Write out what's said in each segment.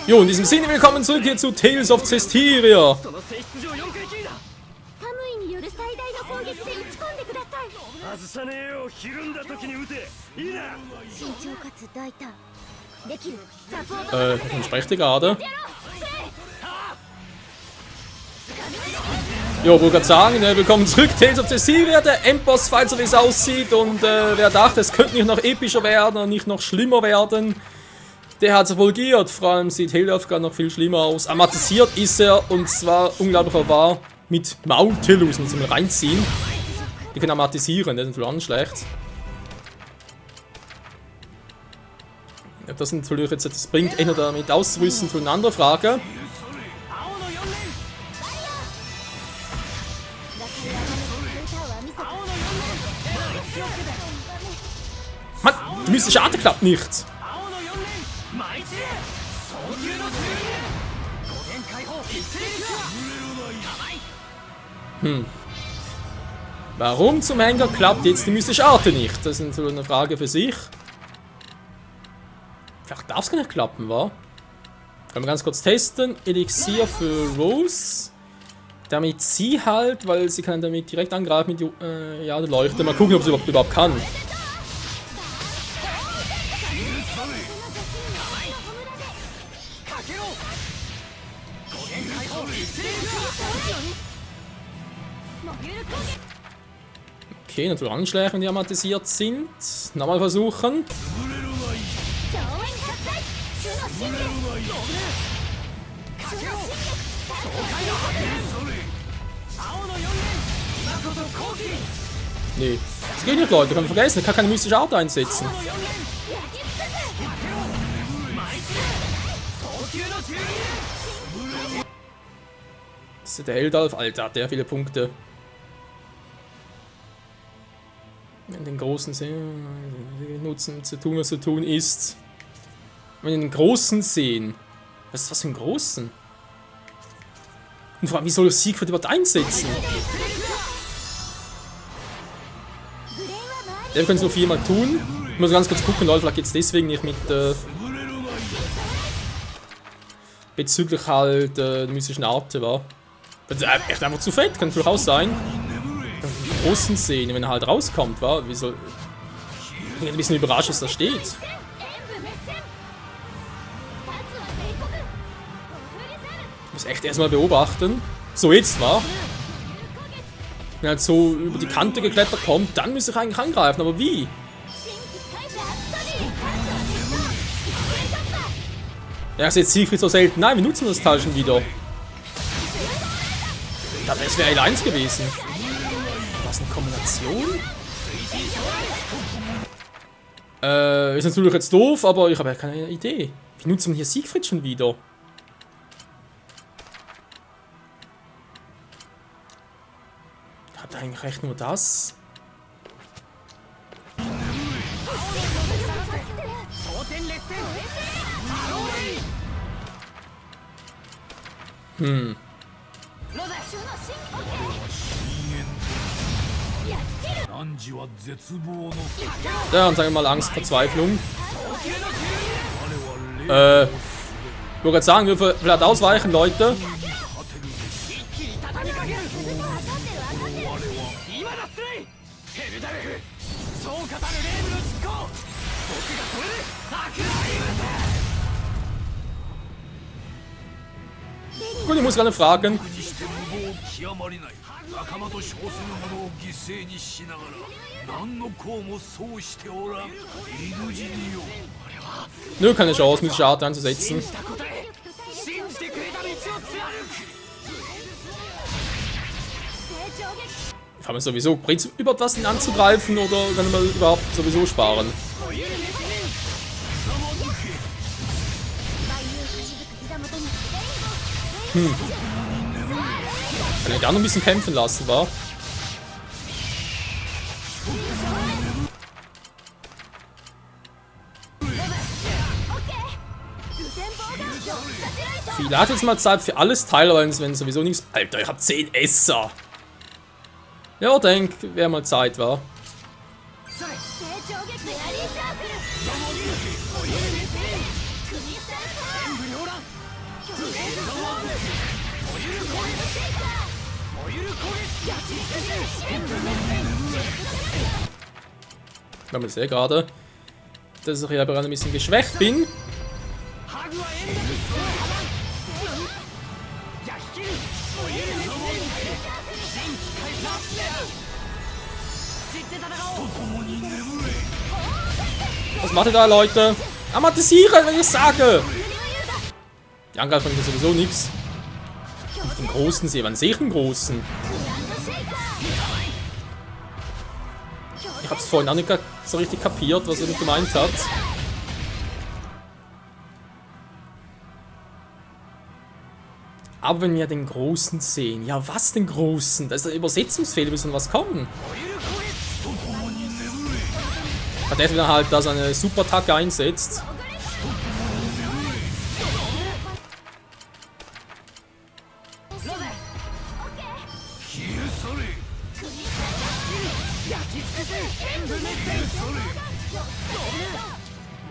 Jo, in diesem Sinne, willkommen zurück hier zu Tales of Zestiria. Was spricht ihr gerade? Jo, wollte gerade sagen, willkommen zurück, Tales of Zestiria, der Endboss-Fight, so wie es aussieht. Und wer dachte, es könnte nicht noch epischer werden und nicht noch schlimmer werden, der hat sich wohl geirrt. Vor allem sieht Helios gerade noch viel schlimmer aus. Amatisiert ist er, und zwar unglaublich wahr mit Mautilus, muss man reinziehen. Die können amatisieren, das ist natürlich auch nicht schlecht. Ob das natürlich jetzt das bringt, einer damit auszurüsten, für eine andere Frage. Mann, die mystische Arte klappt nicht. Warum zum Henker klappt jetzt die mystische Arte nicht? Das ist so eine Frage für sich. Vielleicht darf es gar nicht klappen, wa? Können wir ganz kurz testen. Elixier für Rose. Damit sie halt, weil sie kann damit direkt angreifen mit ja, der Leuchte. Mal gucken, ob sie überhaupt kann. Okay, natürlich anschlägen, wenn die amatisiert sind. Nochmal versuchen. Nee, das geht nicht, Leute. Können wir vergessen, ich kann keine mystische Art einsetzen. Das ist der Heldalf, Alter, hat der viele Punkte. In den großen Seen nutzen, zu tun, was zu tun ist. Wenn in den großen Seen. Was ist das für ein großen? Und vor allem, wie soll ich Siegfried überhaupt einsetzen? Der können es nur viermal tun. Ich muss ganz kurz gucken, Leute, vielleicht geht es deswegen nicht mit bezüglich halt der mystischen Arte, war. Das ist echt einfach zu fett, kann natürlich auch sein. Die großen Szene, wenn er halt rauskommt, war. Wie soll. Ich bin ein bisschen überrascht, was da steht. Ich muss echt erstmal beobachten. So, jetzt war. Wenn er halt so über die Kante geklettert kommt, dann müsste ich eigentlich angreifen, aber wie? Ja, ist jetzt Siegfried so selten. Nein, wir nutzen das Teil schon wieder. Das wäre L1 gewesen. Was, eine Kombination? Ist natürlich jetzt doof, aber ich habe ja keine Idee. Wie nutzen wir hier Siegfried schon wieder? Ich habe eigentlich recht nur das. Ja, und sagen wir mal Angst, Verzweiflung. Ich würde gerade sagen, wir vielleicht ausweichen, Leute. Gut, ich muss gerade fragen. Nö, keine Chance, mit Schade einzusetzen. Kann man sowieso überhaupt was anzugreifen oder kann man überhaupt sowieso sparen? Kann ich da noch ein bisschen kämpfen lassen, wa? Viele hat jetzt mal Zeit für alles teilweise, wenn sowieso nichts. Alter, ich hab 10 Esser. Ja, denk, wer mal Zeit war. Ich sehe gerade, dass ich hier aber ein bisschen geschwächt bin. Was macht ihr da, Leute? Amatisieren, wenn ich sage! Die Angreifer bringt sowieso nichts. Den großen See, wann sehe ich den großen? Ich hab's vorhin auch nicht so richtig kapiert, was er damit gemeint hat. Aber wenn wir den großen sehen, ja was den großen? Da ist ein Übersetzungsfehler, müssen was kommen. Hat er wieder halt da seine Super-Attacke einsetzt.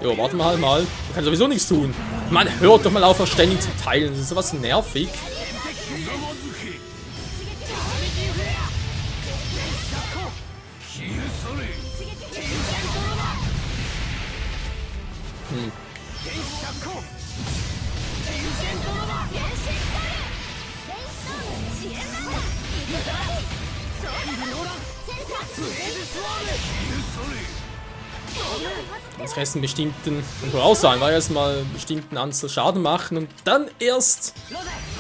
Jo, warte mal. Du kannst sowieso nichts tun. Mann, hört doch mal auf, ständig zu teilen. Das ist sowas nervig. Das heißt, einen bestimmten Voraussagen war erstmal einen bestimmten Anzahl Schaden machen und dann erst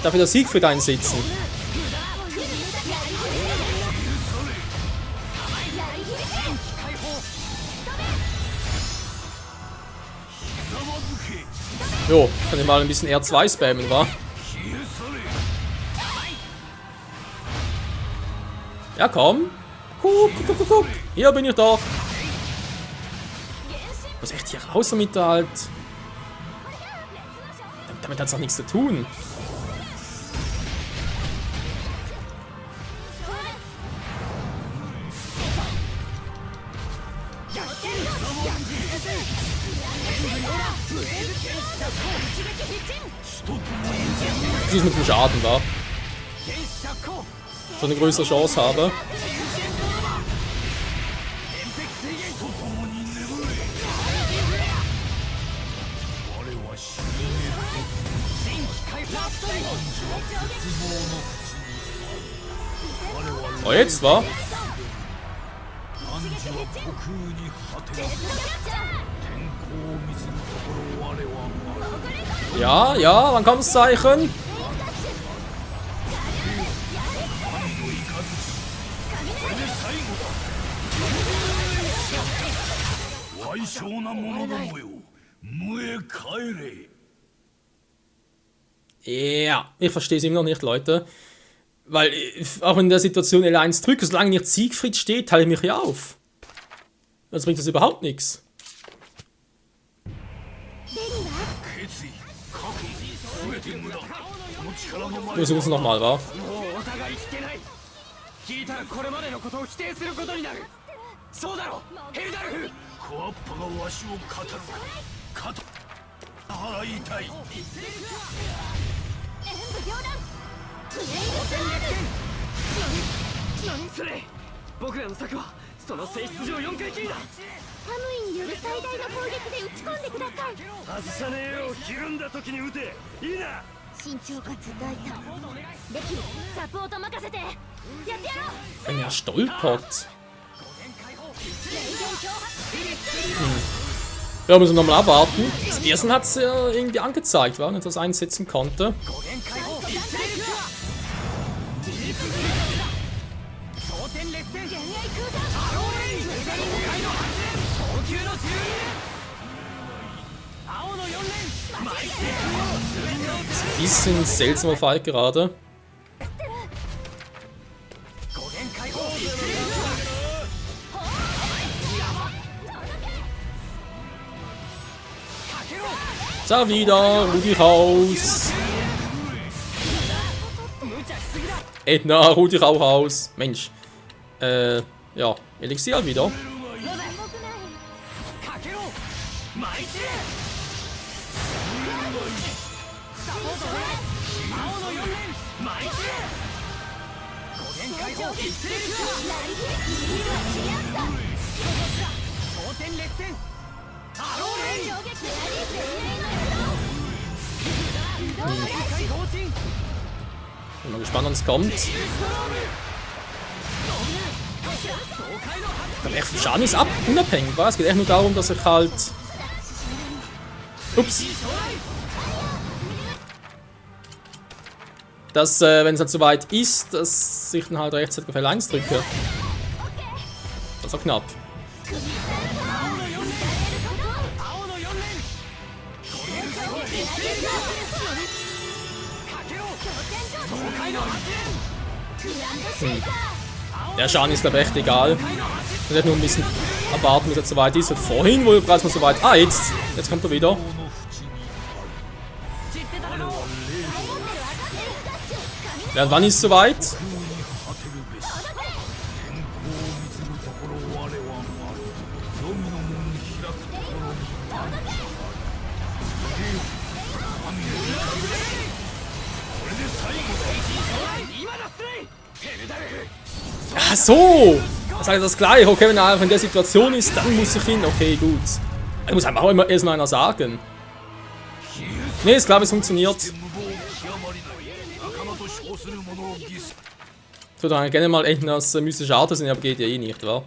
dafür der Siegfried einsetzen. Jo, kann ich mal ein bisschen R2 spammen, wa? Ja, komm. Guck. Hier bin ich doch. Ich muss echt hier raus damit halt. Damit hat es auch nichts zu tun. Das ist mit dem Schaden, war. So eine größere Chance habe. Oh, jetzt war. Ja, wann kommt das Zeichen? Ja, ich verstehe es immer noch nicht, Leute. Weil, auch in der Situation L1 drücke, solange nicht Siegfried steht, teile ich mich hier auf. Sonst bringt das überhaupt nichts. Wir versuchen es nochmal, wa? Wenn er stolpert. Ja, müssen wir nochmal abwarten. Das erste hat es ja irgendwie angezeigt, war nicht, dass er einsetzen konnte. Das ist ein bisschen seltsamer Fall gerade. So, wieder, ruh dich aus. Edna, ruh dich auch aus. Mensch. Ja, Elixier wieder. Bin mal gespannt, wann es kommt. Aber echt, Schaden ist unabhängig, war? Es geht echt nur darum, dass ich halt... Ups. Dass, wenn es halt soweit ist, dass ich dann halt rechtzeitig auf L1 drücke. Das war knapp. Der Schaden ist, glaube ich, echt egal. Ich werde nur ein bisschen abwarten, bis er soweit ist. Und vorhin, wo er bereits mal soweit... Ah, jetzt kommt er wieder. Ja, wann ist es soweit? Ach so! Das heißt das gleiche. Okay, wenn er einfach in der Situation ist, dann muss ich hin. Okay, gut. Ich muss einfach auch immer erstmal einer sagen. Ne, ist klar, wie es funktioniert. So, dann gerne mal echt das mystische Auto sind, aber geht ja eh nicht, wa?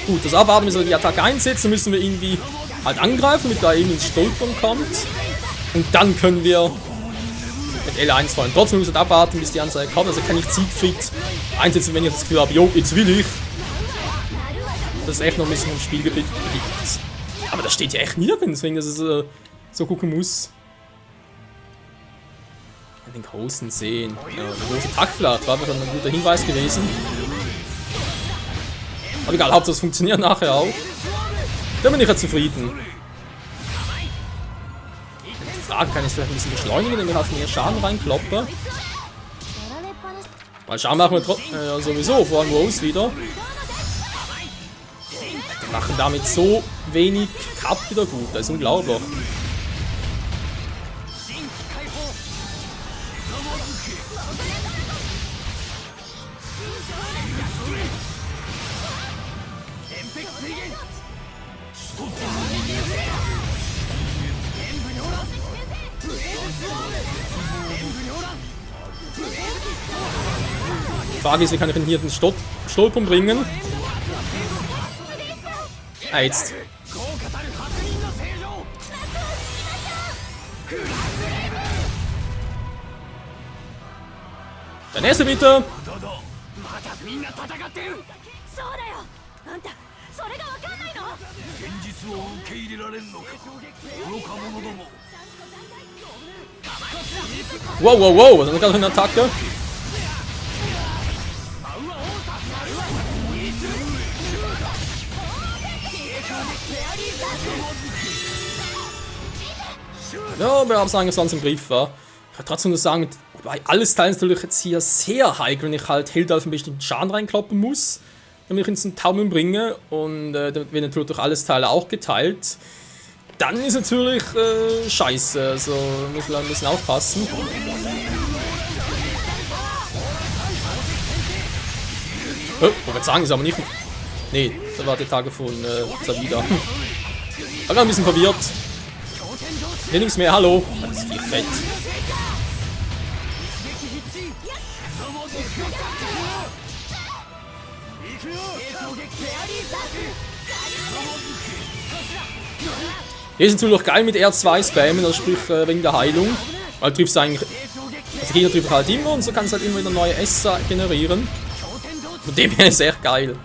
Gut, das Abwarten, bis wir die Attacke einsetzen, müssen wir irgendwie halt angreifen, damit er eben ins Stolpern kommt. Und dann können wir mit L1 fallen. Trotzdem müssen wir abwarten, bis die Anzeige kommt. Also kann ich Siegfried einsetzen, wenn ich das Gefühl habe, jo, jetzt will ich. Das ist echt noch ein bisschen im Spielgebiet liegt. Aber das steht ja echt nirgends, deswegen dass es so gucken muss. Den großen Seen. Ja, der große Taktblatt war schon ein guter Hinweis gewesen. Aber egal, Hauptsache es funktioniert nachher auch. Da bin ich ja zufrieden. Die Frage, kann ich es vielleicht ein bisschen beschleunigen, indem ich auf mehr Schaden reinkloppe? Weil Schaden machen wir sowieso, vor allem Rose wieder. Wir machen damit so wenig Cup wieder gut, das ist unglaublich. Die Frage ist, wie kann ich ihn hier den Stolpern bringen? Ah, jetzt. Der nächste bitte. Wow, wow, wow, was ist das gerade für eine Attacke? Ja, wir haben es eigentlich sonst im Griff, war. Ich kann trotzdem nur sagen, bei alles Teilen ist natürlich jetzt hier sehr heikel, wenn ich halt Hilde auf einen bestimmten Schaden reinkloppen muss, damit ich ihn zum Taumeln bringe und dann wird natürlich durch alles Teile auch geteilt. Dann ist natürlich scheiße, also muss man ein bisschen aufpassen. Oh, ich würde sagen, ist aber nicht... Nee, das war der Tage von Savida. Ich war ein bisschen verwirrt. Nee, nichts mehr, hallo. Das ist viel fett. Hier ist natürlich auch geil mit R2 spammen, also sprich wegen der Heilung. Weil du triffst eigentlich... Also Gegner trifft halt immer und so kannst du halt immer wieder neue S generieren. Von dem her ist es echt geil.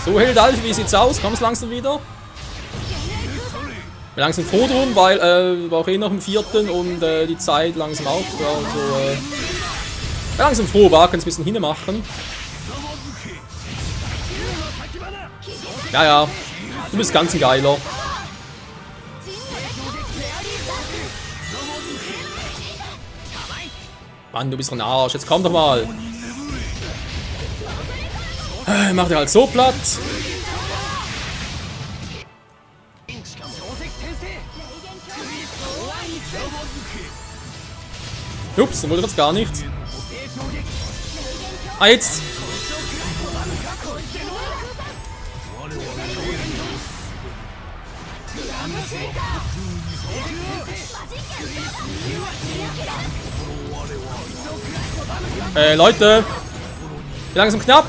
So hält Alf, wie sieht's aus? Kommt's langsam wieder? Wir langsam froh drum, weil wir auch eh noch im 4. und die Zeit langsam auch. Also, langsam froh war, können es ein bisschen hinmachen. Ja, ja. Du bist ganz ein Geiler. Mann, du bist ein Arsch. Jetzt komm doch mal. Mach dir halt so platt. Ups, dann wollte ich jetzt gar nicht. Ah, jetzt. Leute. Langsam knapp.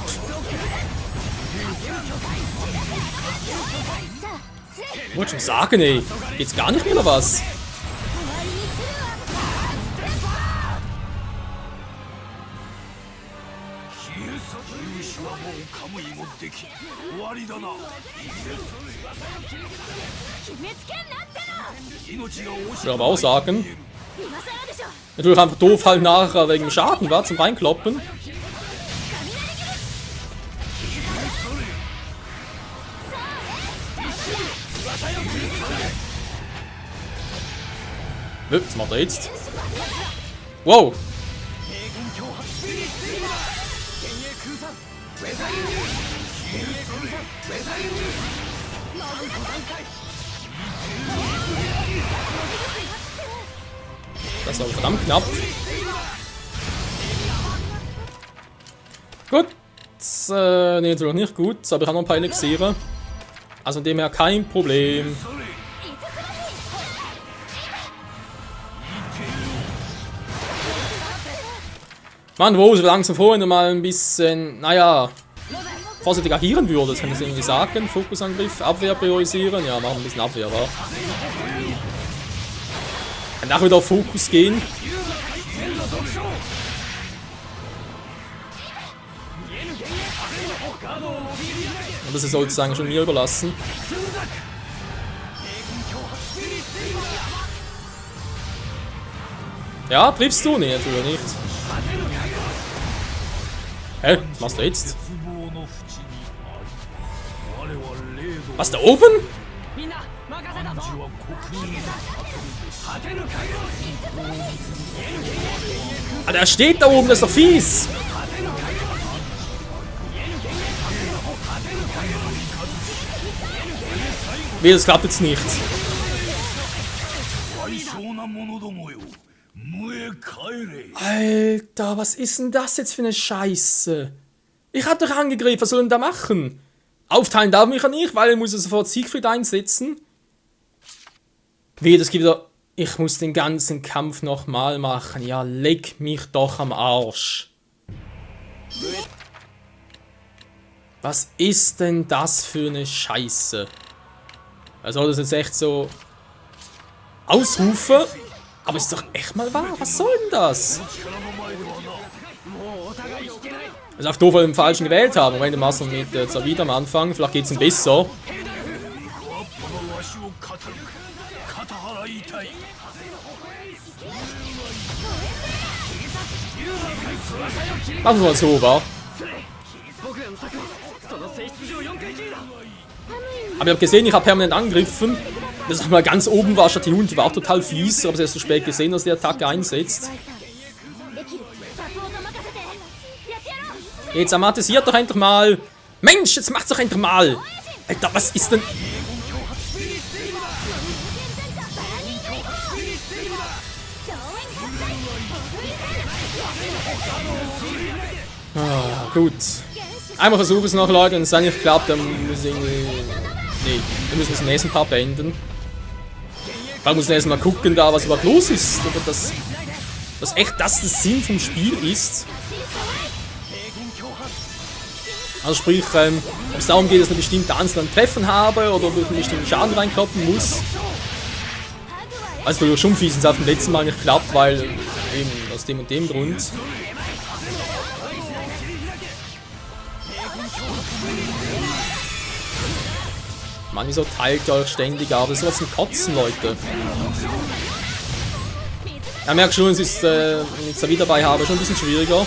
Ich wollte schon sagen, ey. Geht's gar nicht mehr oder was? Ich will aber auch sagen. Natürlich einfach doof halt nachher wegen Schaden war zum Reinkloppen. Was macht er jetzt? Wow! Das war verdammt knapp. Gut. Ne, natürlich nicht gut, aber ich habe noch ein paar Elixiere. Also in dem her kein Problem. Mann, wo ist langsam vorhin mal ein bisschen, naja, vorsichtig agieren würde, das kann ich irgendwie sagen. Fokusangriff, Abwehr priorisieren. Ja, machen ein bisschen Abwehr, wa? Kann nachher wieder auf Fokus gehen. Und das ist sozusagen schon mir überlassen. Ja, triffst du? Nee, natürlich nicht. Hä? Was machst du jetzt? Was, da oben? Ah, der steht da oben, das ist doch fies. Weh, das klappt jetzt nicht. Alter, was ist denn das jetzt für eine Scheiße? Ich hab doch angegriffen, was soll denn da machen? Aufteilen darf mich ja nicht, weil ich muss ja sofort Siegfried einsetzen. Weh, das gibt wieder... Ich muss den ganzen Kampf nochmal machen. Ja, leck mich doch am Arsch. Was ist denn das für eine Scheiße? Also das jetzt echt so... Ausrufen? Aber ist doch echt mal wahr. Was soll denn das? Also auf doof, weil wir den falschen gewählt haben. Moment, wir machen mit Zavida am Anfang. Vielleicht geht es ihm besser. Machen wir mal so, wa? Aber ich habe gesehen, ich habe permanent angegriffen. Das auch mal ganz oben war statt die Hund, die war auch total fies, aber sie ist zu spät gesehen, dass die Attacke einsetzt. Jetzt amatisiert doch endlich mal! Mensch, jetzt macht's doch endlich mal! Alter, was ist denn... Ah, gut. Einmal versuchen es noch, Leute, wenn es dann nicht klappt, dann müssen wir irgendwie... Nee, wir müssen das nächsten Part beenden. Weil wir müssen erst mal gucken, da was überhaupt los ist. Oder das echt das der Sinn vom Spiel ist. Also sprich, ob es darum geht, dass ich eine bestimmte Anzahl an Treffen habe oder ob ich einen bestimmten Schaden reinkloppen muss. Also schon fies, es auf dem letzten Mal nicht klappt, weil eben aus dem und dem Grund. Mann, wieso teilt ihr euch ständig ab? Das ist was zum Kotzen, Leute. Ja, merkt schon, es ist, wenn ich es da wieder dabei habe, schon ein bisschen schwieriger.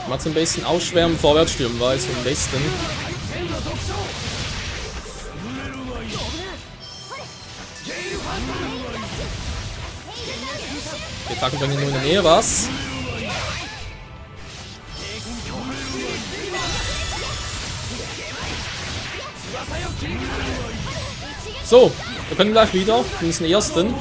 Mal zum besten ausschwärmen, vorwärts stürmen, war jetzt vom Besten. Die Attacken bringen nur in der Nähe was. So, wir können gleich wieder den ersten.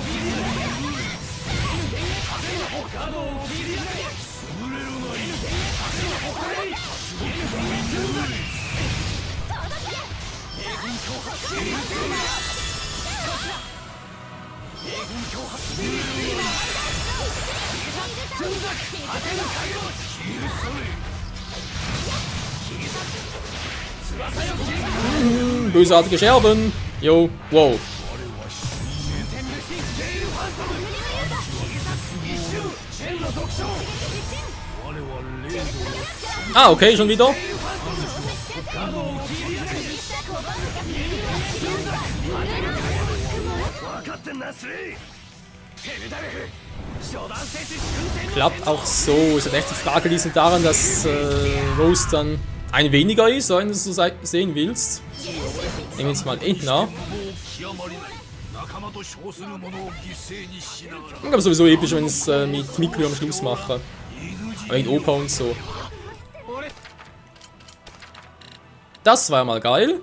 Bösartige Scherben. Jo, wow. Ah, okay, schon wieder. Klappt auch so. Es hat echt die Frage liegt daran, dass Rose dann ein weniger ist, wenn du es so sehen willst. Nehmen wir jetzt mal Entner. Ich glaube sowieso episch, wenn ich es mit Mikro am Schluss mache. Aber mit Opa und so. Das war mal geil.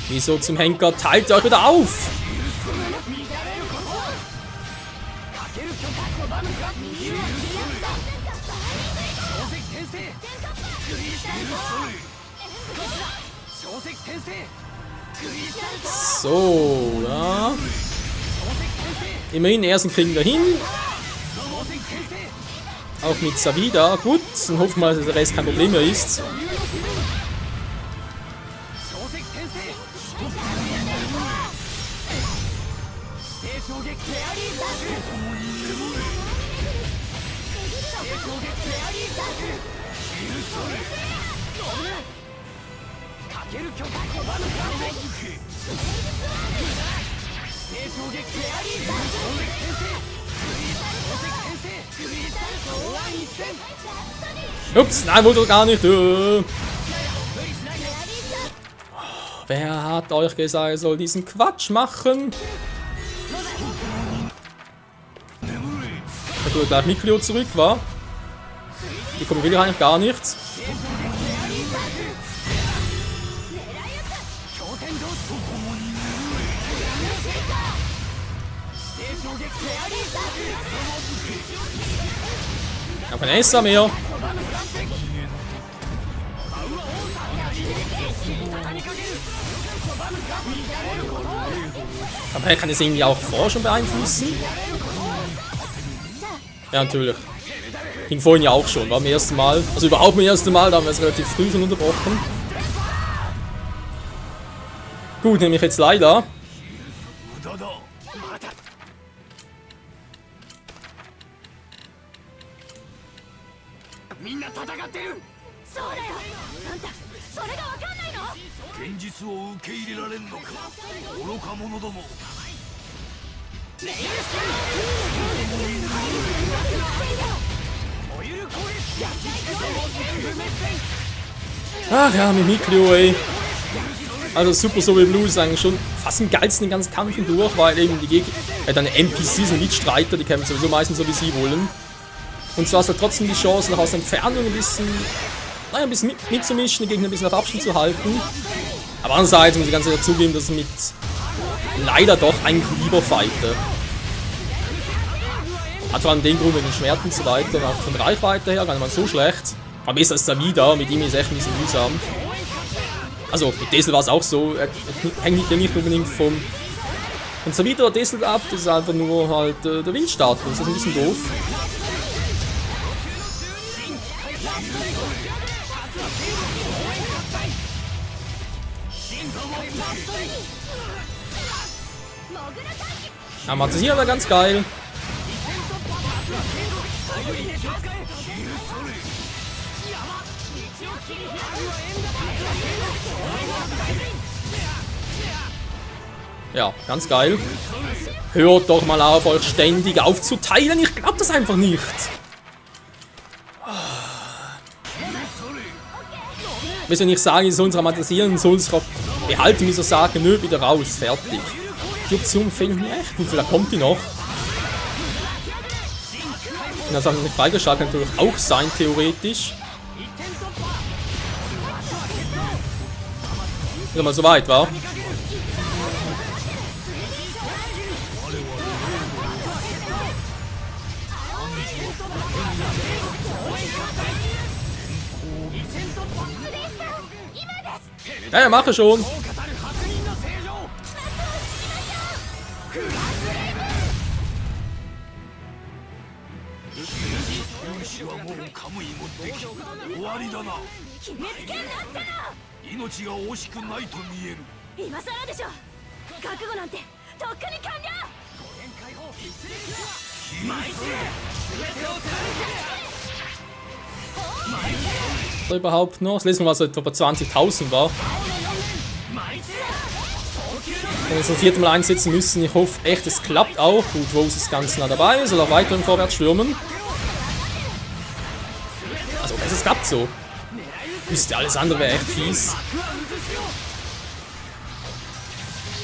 Wieso zum Henker? Teilt ihr euch wieder auf! So, ja. Immerhin, den ersten kriegen wir hin. Auch mit Savida. Gut, dann hoffen wir, dass der Rest kein Problem mehr ist. Ups, nein, wollte gar nicht. Wer hat euch gesagt, ihr soll diesen Quatsch machen? Da tut gleich Miklio zurück, war. Die kommen wirklich eigentlich gar nichts. Ja, kein Esser mehr. Aber er kann es irgendwie auch vorher schon beeinflussen. Ja, natürlich. Ging vorhin ja auch schon, war beim ersten Mal. Also überhaupt beim ersten Mal, da haben wir es relativ früh schon unterbrochen. Gut, nehme ich jetzt leider. Ach ja, mit Miklio, ey. Also Super Soul Blue ist eigentlich schon fast am geilsten den ganzen Kampf hindurch, weil eben die Gegner, dann NPCs und Mitstreiter, die kämpfen sowieso meistens so wie sie wollen. Und zwar hast du trotzdem die Chance, noch aus der Entfernung ein bisschen mitzumischen, den Gegner ein bisschen auf Abstand zu halten. Aber andererseits muss ich ganz ehrlich zugeben, dass ich mit leider doch eigentlich lieber fighte. Hat vor allem den Grund wegen Schwert und so weiter. Und auch von der Reichweite her gar nicht mal so schlecht. Aber besser als Davida, mit ihm ist echt ein bisschen mühsam. Also mit Desel war es auch so, er hängt ja nicht unbedingt von Davida oder Desel ab, das ist einfach nur halt der Windstatus, das ist ein bisschen doof. Ja, macht das hier aber ganz geil. Ja, ganz geil. Hört doch mal auf, euch ständig aufzuteilen. Ich glaub das einfach nicht. Wenn ich sage, ich soll uns dramatisieren, soll es behalten, wie so sagen, nö, wieder raus, fertig. Die Option fehlt mir echt. Und vielleicht kommt die noch. Und das haben wir nicht freigeschaltet, kann natürlich auch sein, theoretisch. Wieder mal so weit, war. Ja, mache schon. Überhaupt noch? Das letzte Mal, was etwa 20.000 war. Wenn wir es ein viertes Mal einsetzen müssen, ich hoffe echt, es klappt auch. Gut, Rose ist ganz nah dabei, soll auch weiterhin vorwärts stürmen. Also, es klappt so. Wüsste, alles andere wäre echt fies.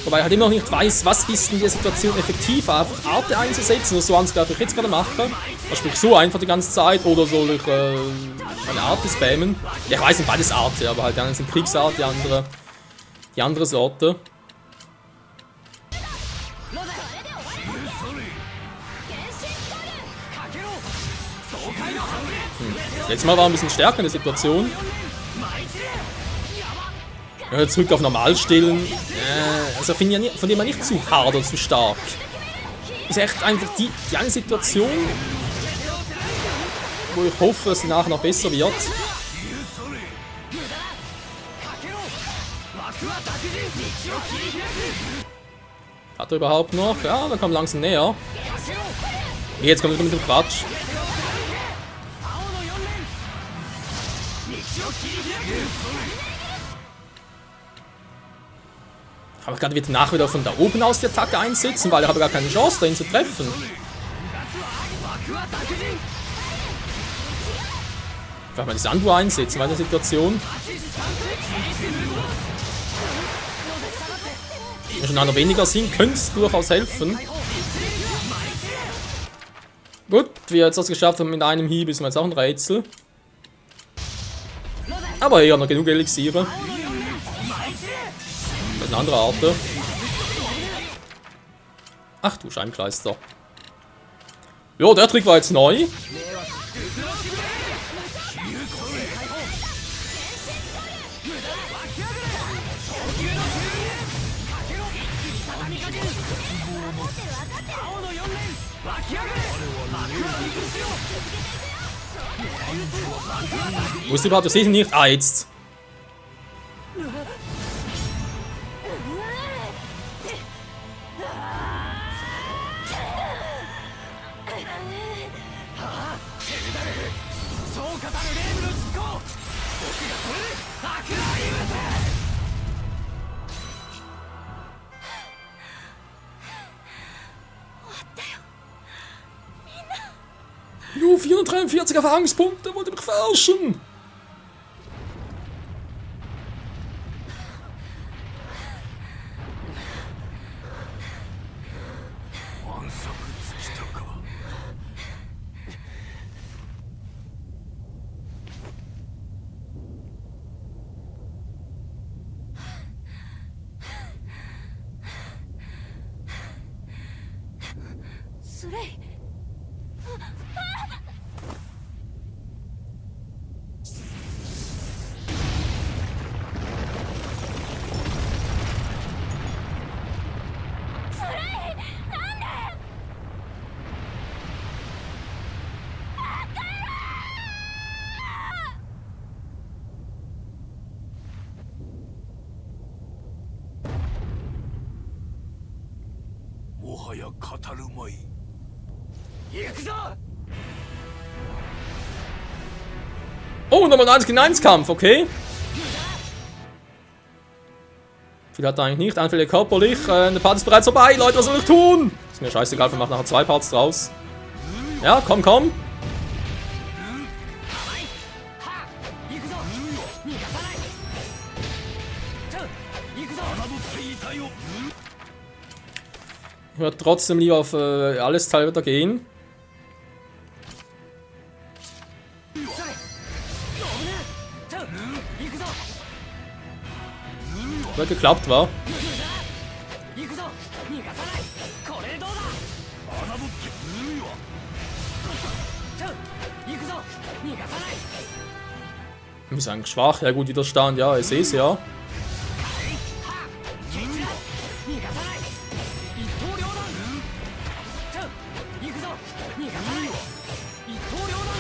Wobei ich halt immer noch nicht weiß, was ist in der Situation effektiv, einfach Arte einzusetzen, oder so eins, glaube ich jetzt gerade mache. Also sprich so einfach die ganze Zeit, oder soll ich eine Arte spammen? Ja, ich weiß nicht, beides Arte, aber halt die eine sind Kriegsart, die andere Sorte. Letztes Mal war ein bisschen stärker in der Situation. Ja, zurück auf normal stellen. Also von dem man nicht zu hart oder zu stark. Ist echt einfach die eine Situation, wo ich hoffe, dass sie nachher noch besser wird. Hat er überhaupt noch? Ja, dann kommt langsam näher. Jetzt kommt er mit dem Quatsch. Aber gerade wird nach wieder von da oben aus die Attacke einsetzen, weil er hat gar keine Chance, da ihn zu treffen. Vielleicht mal die Sanduhr einsetzen bei der Situation. Wenn schon einer weniger sind, könnte es durchaus helfen. Gut, wie wir jetzt das geschafft haben mit einem Hieb, ist mir jetzt auch ein Rätsel. Aber eher noch genug Elixiere. Das ist eine andere Art. Ach du Scheinkleister. Jo, der Trick war jetzt neu. Wusste überhaupt das sicher nicht? Ah, jetzt. Jo, 443 Erfahrungspunkte, wollte mich verarschen. もはや語るまい。行くぞ。 Oh, nochmal ein 1 gegen 1 Kampf, okay. Viel hat er eigentlich nicht, Anfälle körperlich. Der Part ist bereits vorbei, Leute, was soll ich tun? Ist mir scheißegal, wir machen nachher 2 Parts draus. Ja, komm, komm. 行くぞ。逃がさない。行くぞ。侮っていたよ。 Ich würde trotzdem lieber auf alles Teil wieder gehen. それ。危ねえ。行くぞ。 Wird geklappt, war. 行くぞ。逃がさない。これでどうだ。侮ってぬわ。行くぞ。逃がさない。 Wir sind eigentlich schwach, ja gut, Widerstand, ja, ich sehe es ja. 蹴散らす。逃がさない。一刀両断。行くぞ。逃がさない。一刀両断。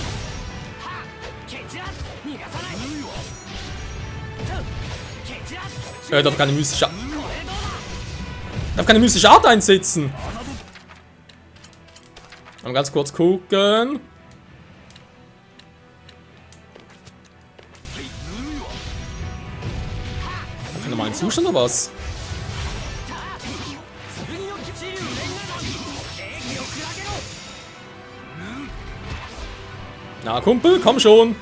蹴散らす。逃がさない。蹴散らす。 Darf keine mystische, これでどうだ。 darf keine mystische Art einsetzen. Mal ganz kurz gucken. Kann nochmal einen Zustand oder was? 剣の騎士流連眼弾。英気を砕けろ。 Na, Kumpel, komm schon.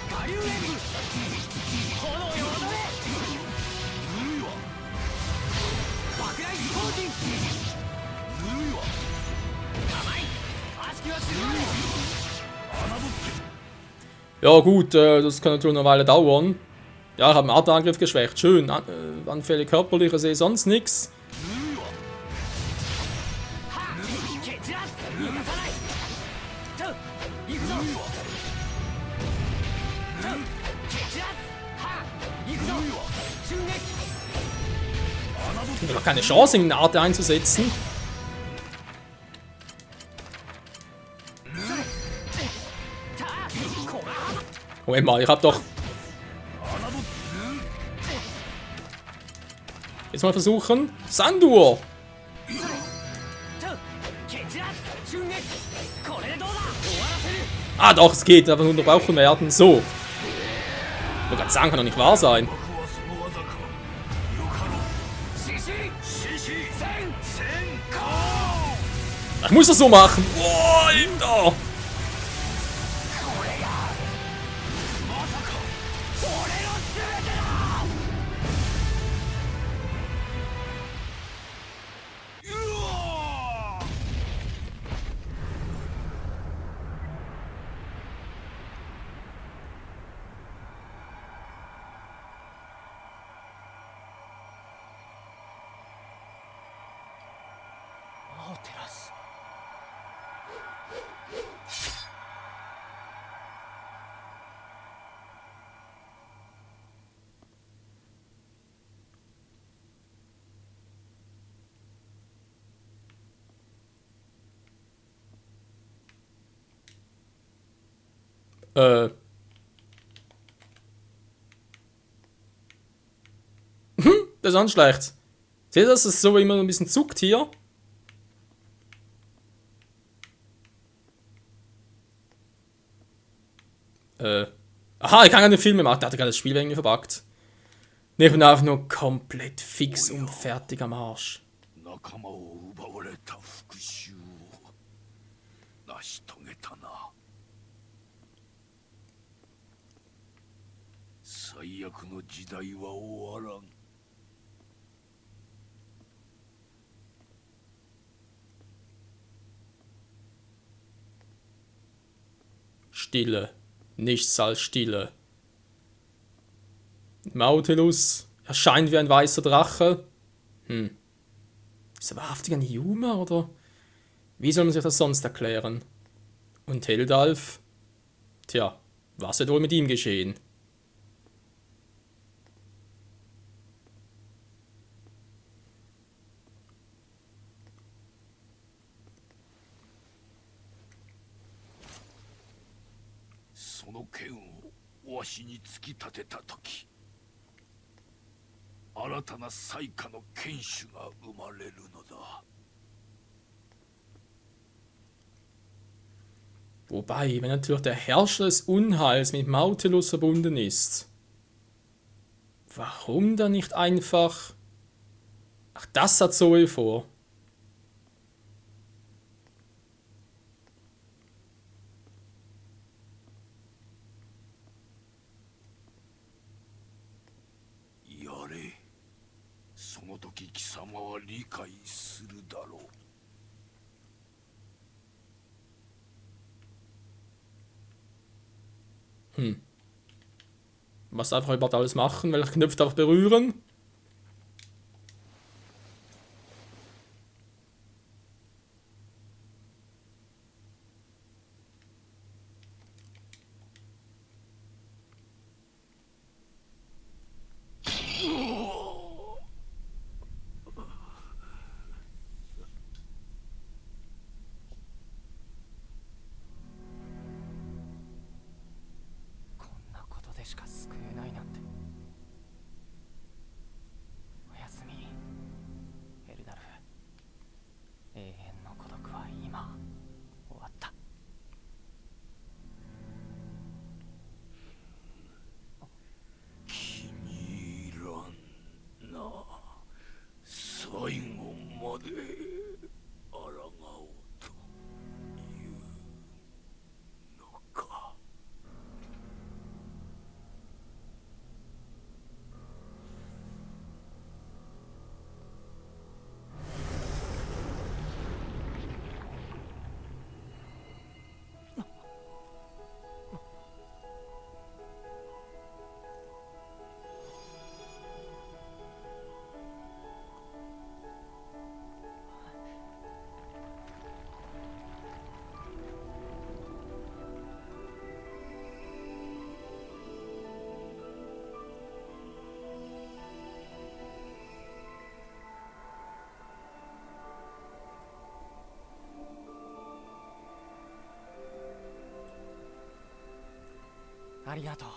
下流エグ。炎よ踊れ。爆雷飛行陣。甘い。悪しきはすごい。 Ja gut, das kann natürlich noch eine Weile dauern. Ja, ich habe den Artangriff geschwächt. Schön. Anfälle körperlich, ich sehe sonst nichts. 蹴散らす。逃がさない。行くぞ。蹴散らす。行くぞ。瞬撃。 Ich habe keine Chance, in eine Art einzusetzen. Moment mal, ich habe doch... Jetzt mal versuchen. Sandur! 蹴散らす。瞬撃。これでどうだ。終わらせる。 Ah doch, es geht. Einfach nur unterbrochen werden. So. Ich wollte gerade sagen, kann doch nicht wahr sein. 僕はその技か。よかろう。獅子。獅子。戦。戦火。 Ich muss das so machen. Boah, Alter! まさか。俺の全てだ。 うわ。 青照らす。 Das ist auch nicht schlecht. Seht ihr, dass es so immer ein bisschen zuckt hier? Aha, ich kann keine Filme machen. Der hatte gerade das Spiel irgendwie verbuggt. Nee, ich bin einfach nur komplett fix und fertig am Arsch. 仲間を奪われた復讐を成し遂げたな。最悪の時代は終わらん。 Stille. Nichts als Stille. Nautilus erscheint wie ein weißer Drache. Ist er wahrhaftig ein Yuma oder Wie soll man sich das sonst erklären? Und Heldalf? Tja, was wird wohl mit ihm geschehen?その剣をわしに突き立てた時、新たな災禍の剣種が生まれるのだ。 Wobei, wenn natürlich der Herrscher des Unheils mit Mautilus verbunden ist, warum dann nicht einfach... Ach, das hat Zoe vor. Yare, その時貴様は理解するだろう。 Was einfach überhaupt alles machen, welche Knöpfe einfach berühren.最後まで抗おうというのか。ありがとう。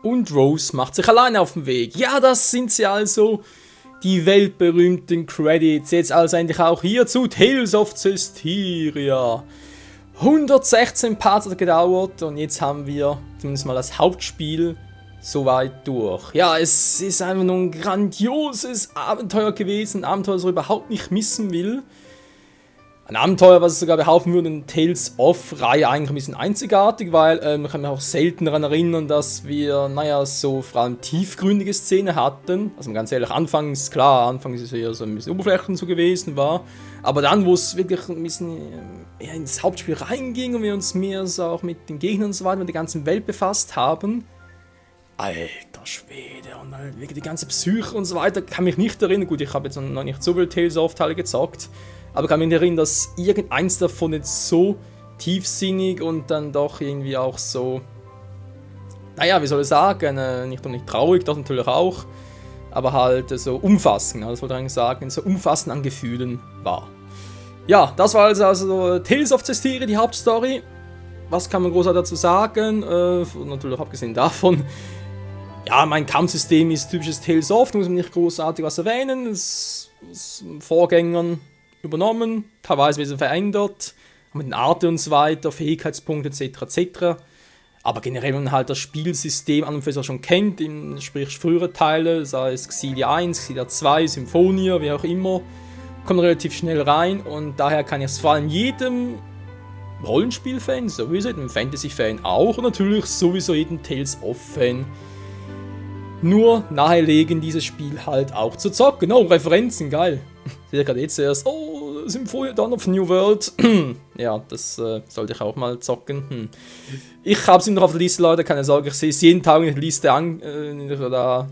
Und Rose macht sich alleine auf den Weg. Ja, das sind sie also, die weltberühmten Credits. Jetzt also endlich auch hier zu Tales of Zestiria. 116 Parts hat gedauert und jetzt haben wir zumindest mal das Hauptspiel soweit durch. Ja, es ist einfach nur ein grandioses Abenteuer gewesen. Ein Abenteuer, das ich überhaupt nicht missen will. Ein Abenteuer, was ich sogar behaupten würde, in Tales of-Reihe eigentlich ein bisschen einzigartig, weil ich kann mich auch selten daran erinnern, dass wir, naja, so vor allem tiefgründige Szenen hatten. Also ganz ehrlich, anfangs ist es eher so ein bisschen oberflächlich so gewesen war. Aber dann, wo es wirklich ein bisschen eher ins Hauptspiel reinging und wir uns mehr so auch mit den Gegnern und so weiter, mit der ganzen Welt befasst haben, alter Schwede, und dann wirklich die ganze Psyche und so weiter, kann mich nicht erinnern. Gut, ich habe jetzt noch nicht so viele Tales of Teile gezockt, aber kann mich nicht erinnern, dass irgendeins davon jetzt so tiefsinnig und dann doch irgendwie auch so, naja, wie soll ich sagen, nicht nur nicht traurig, das natürlich auch, aber halt so umfassend, das wollte ich eigentlich sagen, so umfassend an Gefühlen war. Ja, das war also Tales of Zestiria, die Hauptstory. Was kann man großartig dazu sagen? Natürlich abgesehen davon, ja, mein Kampfsystem ist typisches Tales of, da muss man nicht großartig was erwähnen. Es ist Vorgängern übernommen, teilweise ein bisschen verändert, mit den Arten und so weiter, Fähigkeitspunkte etc. etc. Aber generell, wenn man halt das Spielsystem an und für sich schon kennt, sprich frühere Teile, sei es Xillia 1, Xillia 2, Symphonia, wie auch immer, kommt relativ schnell rein und daher kann ich es vor allem jedem Rollenspiel-Fan sowieso, jedem Fantasy-Fan auch und natürlich sowieso jedem Tales of-Fan nur nahelegen, dieses Spiel halt auch zu zocken. Oh, Referenzen, geil. Seht ihr gerade jetzt erst, oh, Symphonia Dawn of New World. Ja, das sollte ich auch mal zocken. Ich habe es noch auf der Liste, Leute, keine Sorge, ich sehe es jeden Tag in der Liste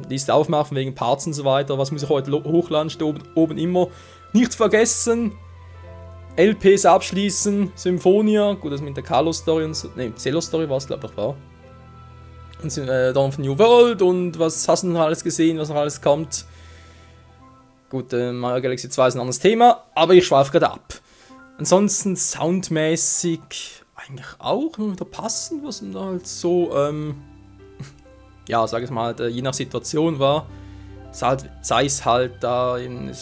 Liste aufmachen, wegen Parts und so weiter. Was muss ich heute hochladen, steht oben immer. Nicht vergessen, LPs abschließen, Symphonia, gut, das mit der Carlos-Story und so, ne, Cello-Story war es, glaube ich, war. Und Dawn of New World und was hast du noch alles gesehen, was noch alles kommt. Gut, Mario Galaxy 2 ist ein anderes Thema, aber ich schweife gerade ab. Ansonsten soundmäßig eigentlich auch nur wieder passend, was dann halt so, ja, sag ich mal, je nach Situation war. Sei es halt da eine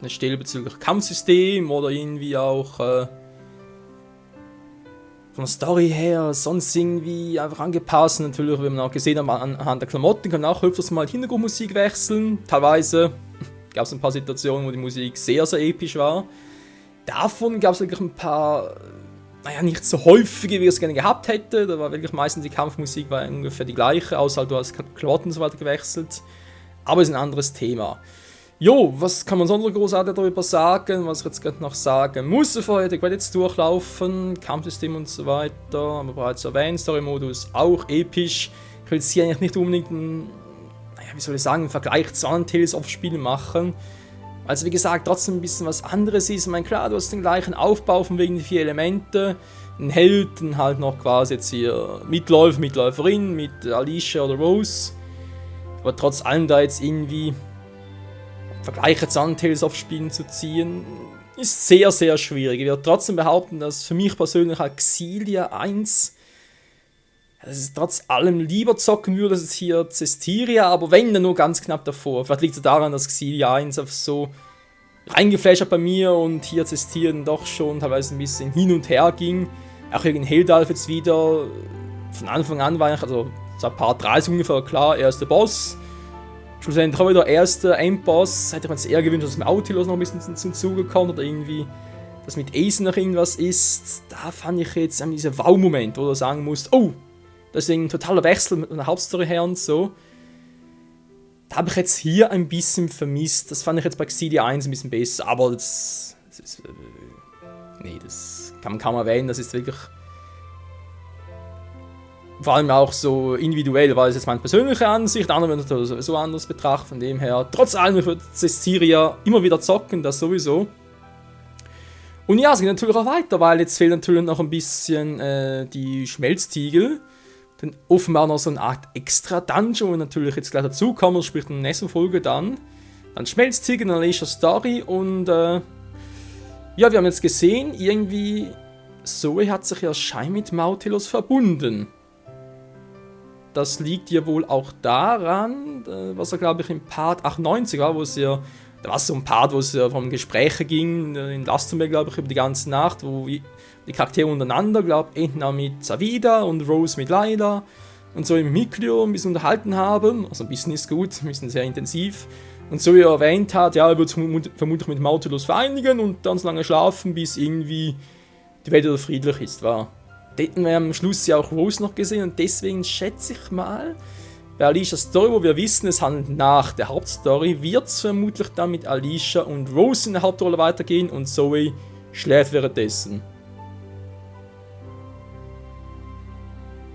Stelle bezüglich Kampfsystem oder irgendwie auch von der Story her, sonst irgendwie einfach angepasst. Natürlich, wie man auch gesehen hat, anhand der Klamotten kann auch öfters mal die Hintergrundmusik wechseln. Teilweise gab es ein paar Situationen, wo die Musik sehr, sehr episch war. Davon gab es wirklich ein paar, naja, nicht so häufige, wie ich es gerne gehabt hätte. Da war wirklich meistens die Kampfmusik war ungefähr die gleiche, außer halt du hast Klamotten und so weiter gewechselt. Aber ist ein anderes Thema. Jo, was kann man sonst noch großartig darüber sagen, was ich jetzt gerade noch sagen muss, bevor die Credits durchlaufen, Kampfsystem und so weiter, haben wir bereits erwähnt, Story-Modus auch episch. Ich will jetzt hier eigentlich nicht unbedingt einen Vergleich zu anderen Tales of Spielen machen, also wie gesagt, trotzdem ein bisschen was anderes ist. Ich meine, klar, du hast den gleichen Aufbau von wegen die 4 Elemente, ein Held, dann halt noch quasi jetzt hier Mitläuferin mit Alicia oder Rose, aber trotz allem da jetzt irgendwie Vergleiche zu anderen Tales of Spielen zu ziehen, ist sehr, sehr schwierig. Ich würde trotzdem behaupten, dass für mich persönlich halt Xillia 1, dass ich trotz allem lieber zocken würde, als hier Zestiria, aber wenn, dann nur ganz knapp davor. Vielleicht liegt es daran, dass Xillia 1 auf so reingeflasht hat bei mir und hier Zestiria doch schon teilweise ein bisschen hin und her ging. Auch wegen Heldalf jetzt wieder, von Anfang an war ich, also seit Part 30 ungefähr klar, erster Boss. Schlussendlich auch wieder erster Endboss. Hätte ich mir jetzt eher gewünscht, dass mit Autilos noch ein bisschen zum Zuge kommt oder irgendwie, dass mit Ace noch irgendwas ist. Da fand ich jetzt diesen Wow-Moment, wo du sagen musst, oh, das ist ein totaler Wechsel mit einer Hauptstory her und so. Da habe ich jetzt hier ein bisschen vermisst. Das fand ich jetzt bei Xillia 1 ein bisschen besser, aber das ist, das kann man kaum erwähnen, das ist wirklich vor allem auch so individuell, weil es jetzt meine persönliche Ansicht, andere werden das sowieso anders betrachten, von dem her, trotz allem, ich würde Zestiria immer wieder zocken, das sowieso. Und ja, es geht natürlich auch weiter, weil jetzt fehlt natürlich noch ein bisschen die Schmelztiegel, dann offenbar noch so eine Art Extra-Dungeon, wo natürlich jetzt gleich dazukommen, sprich in der nächsten Folge dann Schmelztiegel, dann Alicia Story und ja, wir haben jetzt gesehen, irgendwie Zoe hat sich ja scheinbar mit Mautilos verbunden. das liegt ja wohl auch daran, was er, glaube ich, im Part 98 war, wo es ja, da war es so ein Part, wo es ja vom Gespräche ging, in Glastonbury, glaube ich, über die ganze Nacht, wo die Charaktere untereinander, glaube ich, Edna mit Savida und Rose mit Layla und so im Miklio ein bisschen unterhalten haben. Also ein bisschen ist gut, ein bisschen sehr intensiv. Und so wie er erwähnt hat, ja, er wird sich vermutlich mit Mautilus vereinigen und dann so lange schlafen, bis irgendwie die Welt wieder friedlich ist, war. Dort haben wir am Schluss ja auch Rose noch gesehen und deswegen schätze ich mal, bei Alicias Story, wo wir wissen, es handelt nach der Hauptstory, wird es vermutlich dann mit Alicia und Rose in der Hauptrolle weitergehen und Zoe schläft währenddessen.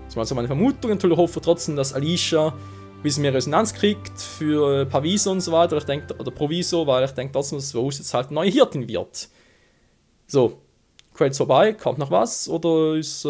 Das war also meine Vermutung. Natürlich hoffe ich trotzdem, dass Alicia ein bisschen mehr Resonanz kriegt für Parviso und so weiter. Ich denke, oder Proviso, weil ich denke trotzdem, dass Rose jetzt halt eine neue Hirtin wird. So, Credits vorbei, kommt noch was? Oder ist.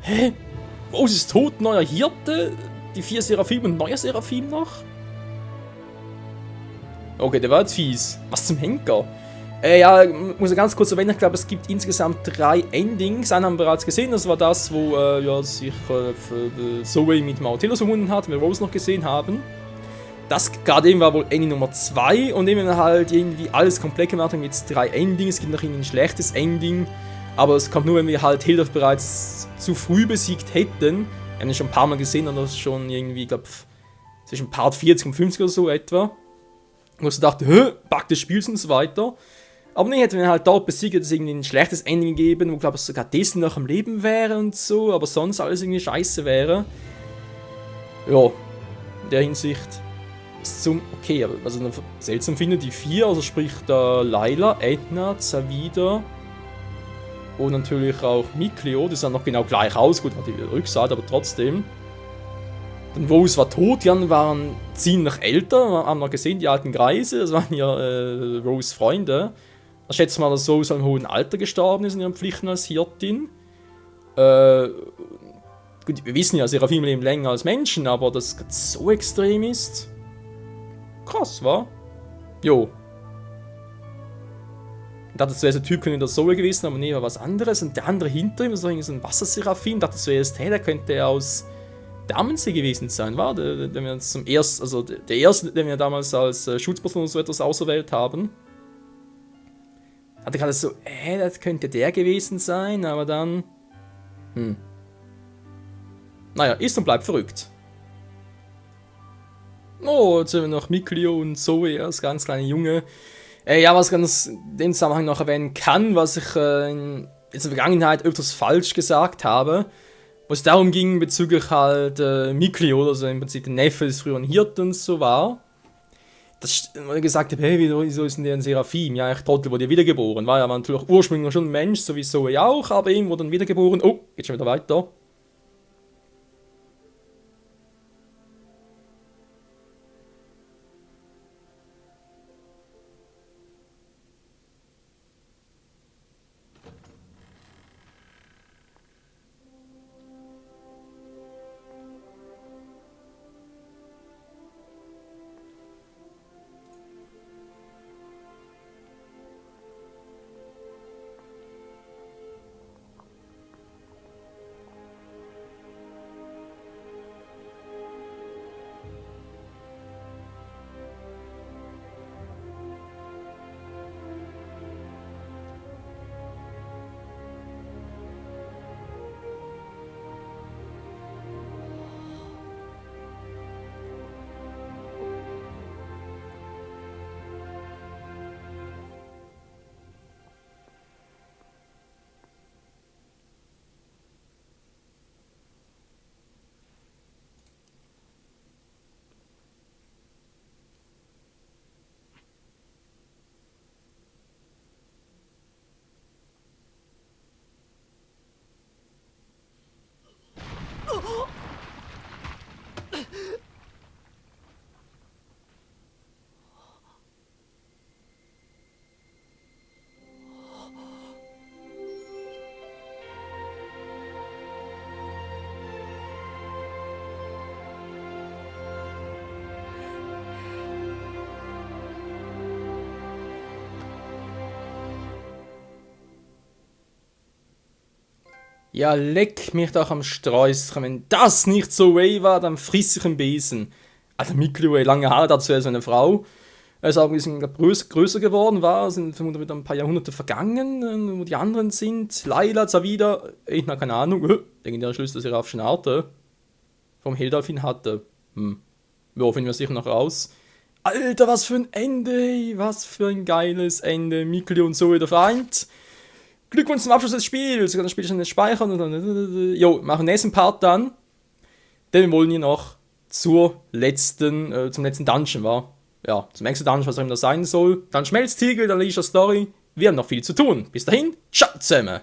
Hä? Rose ist tot, neuer Hirte? Die 4 Seraphim und neuer Seraphim noch? Okay, der war jetzt fies. Was zum Henker? Ja, muss ich ganz kurz erwähnen, ich glaube, es gibt insgesamt 3 Endings. Einen haben wir bereits gesehen, das war das, wo ja, sich Zoe mit Mautilus verbunden hat, wir Rose noch gesehen haben. Das gerade eben war wohl Ending Nummer 2 und eben halt irgendwie alles komplett gemacht haben, jetzt 3 Endings. Es gibt noch ein schlechtes Ending, aber es kommt nur, wenn wir halt Hildolf bereits zu früh besiegt hätten. Wir haben ihn schon ein paar Mal gesehen und das schon irgendwie, ich glaube, zwischen Part 40 und 50 oder so etwa. Wo ich so dachte, Bug des Spiels und so weiter. Aber nee, hätten wir halt dort besiegt, hätte es irgendwie ein schlechtes Ending gegeben, wo, glaube ich, sogar Disney noch am Leben wäre und so, aber sonst alles irgendwie scheiße wäre. Ja, in der Hinsicht ist zum okay, aber was ich noch seltsam finde, die 4, also sprich da Layla, Edna, Savida und natürlich auch Miklio, die sahen noch genau gleich aus, gut, hat die Rückseite, aber trotzdem. Dann Rose war tot, die anderen waren ziemlich älter, haben wir gesehen, die alten Greise, das waren ja Rose Freunde. Ich schätze mal, dass Rose im hohen Alter gestorben ist in ihren Pflichten als Hirtin. Gut, wir wissen ja, Seraphim leben länger als Menschen, aber dass das so extrem ist. Krass, wa? Jo. Ich dachte, das wäre so ein Typ, könnte das Zoe gewesen, aber nee, war was anderes. Und der andere hinter ihm, das war irgendwie so ein Wasserseraphim. Ich dachte, das wäre jetzt, hey, der könnte aus Damensee gewesen sein, war? Den wir zum ersten, also der erste, den wir damals als Schutzperson so etwas auserwählt haben. Hatte gerade so, das könnte der gewesen sein, aber dann. Naja, ist und bleibt verrückt. Oh, jetzt haben wir noch Miklio und Zoe, das ganz kleine Junge. Ja, was ich ganz in dem Zusammenhang noch erwähnen kann, was ich in der Vergangenheit öfters falsch gesagt habe, wo es darum ging bezüglich halt Miklio, also im Prinzip der Neffe des früheren Hirten und so war. Das, wo ich gesagt habe, hey, wieso ist denn der ein Seraphim? Ja, echt Trottel, wurde ja wiedergeboren. War ja natürlich ursprünglich schon ein Mensch, so wie Zoe auch, aber eben wurde dann wiedergeboren. Oh, geht schon wieder weiter. Ja, leck mich doch am Sträußchen. Wenn das nicht so way war, dann friss ich einen Besen. Also Miklio, lange Haare dazu, so eine Frau. Er ist auch ein bisschen größer geworden, sind vermutlich wieder ein paar Jahrhunderte vergangen, wo die anderen sind. Laila, Zavida, ich habe keine Ahnung. Legendäre Schlüssel der seraphischen Arte. Vom Heldalfin hatte. Ja, finden wir sicher noch raus. Alter, was für ein Ende, ey. Was für ein geiles Ende. Miklio und Zoe wieder vereint. Glückwunsch zum Abschluss des Spiels. Ich kann das Spiel schon nicht speichern. Und dann, machen den nächsten Part dann. Denn wir wollen hier noch zum letzten Dungeon, war. Ja, zum nächsten Dungeon, was auch immer das sein soll. Dann Schmelztiegel, dann Leisure Story. Wir haben noch viel zu tun. Bis dahin, ciao zusammen.